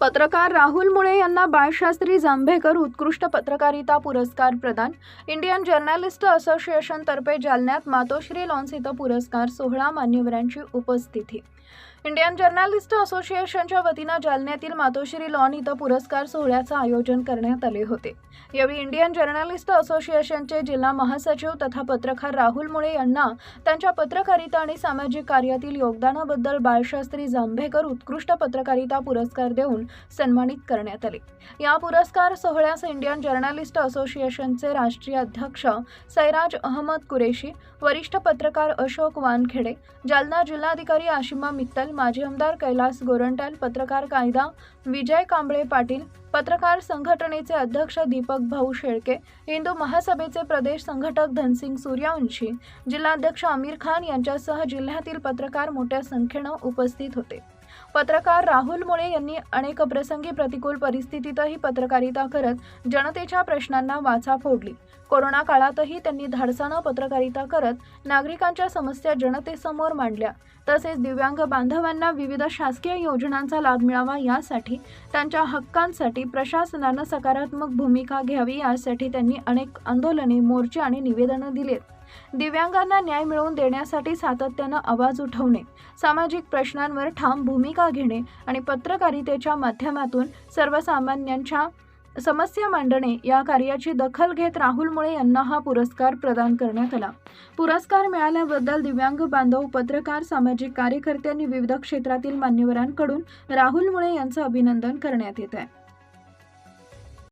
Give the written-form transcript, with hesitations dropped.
पत्रकार राहुल मुळे यांना बाळशास्त्री जांभेकर उत्कृष्ट पत्रकारिता पुरस्कार प्रदान. इंडियन जर्नलिस्ट असोसिएशनतर्फे जालन्यात मातोश्री लॉन्स इथं पुरस्कार सोहळा. मान्यवरांची उपस्थिती. इंडियन जर्नलिस्ट असोसिएशनच्या वतीनं जालन्यातील मातोश्री लॉन इथं पुरस्कार सोहळ्याचं आयोजन करण्यात आले होते. यावेळी इंडियन जर्नलिस्ट असोसिएशनचे जिल्हा महासचिव तथा पत्रकार राहुल मुळे यांना त्यांच्या पत्रकारिता आणि सामाजिक कार्यातील योगदानाबद्दल बाळशास्त्री जांभेकर उत्कृष्ट पत्रकारिता पुरस्कार देऊन सन्मानित करण्यात आले. या पुरस्कार सोहळ्यास इंडियन जर्नलिस्ट असोसिएशनचे राष्ट्रीय अध्यक्ष सैराज अहमद कुरेशी, वरिष्ठ पत्रकार अशोक वानखेडे, जालना जिल्हाधिकारी आशिमा मित्तल, माजी आमदार कैलास गोरंट्याल, पत्रकार कायदा विजय कांबळे पाटील, पत्रकार संघटनेचे अध्यक्ष दीपक भाऊ शेळके, हिंदू महासभेचे प्रदेश संघटक धनसिंग सूर्यवंशी, जिल्हाध्यक्ष आमिर खान यांच्यासह जिल्ह्यातील पत्रकार मोठ्या संख्येनं उपस्थित होते. पत्रकार राहुल मुळे यांनी अनेक प्रसंगी प्रतिकूल परिस्थितीतही पत्रकारिता करत जनतेच्या प्रश्नांना वाचा फोडली. कोरोना काळातही त्यांनी धाडसानं पत्रकारिता करत नागरिकांच्या समस्या जनतेसमोर मांडल्या. तसेच दिव्यांग बांधवांना विविध शासकीय योजनांचा लाभ मिळावा यासाठी, त्यांच्या हक्कांसाठी प्रशासनानं सकारात्मक भूमिका घ्यावी यासाठी त्यांनी अनेक आंदोलने, मोर्चे आणि निवेदनं दिलेत. दिव्यांगांना न्याय मिळवून देण्यासाठी सातत्यानं आवाज उठवणे, सामाजिक प्रश्नांवर ठाम भूमिका घेणे आणि पत्रकारितेच्या माध्यमातून सर्वसामान्यांच्या समस्या मांडणे या कार्याची दखल घेत राहुल मुळे यांना हा पुरस्कार प्रदान करण्यात आला. पुरस्कार मिळाल्याबद्दल दिव्यांग बांधव, पत्रकार, सामाजिक कार्यकर्त्यांनी विविध क्षेत्रातील मान्यवरांकडून राहुल मुळे यांचं अभिनंदन करण्यात येत आहे.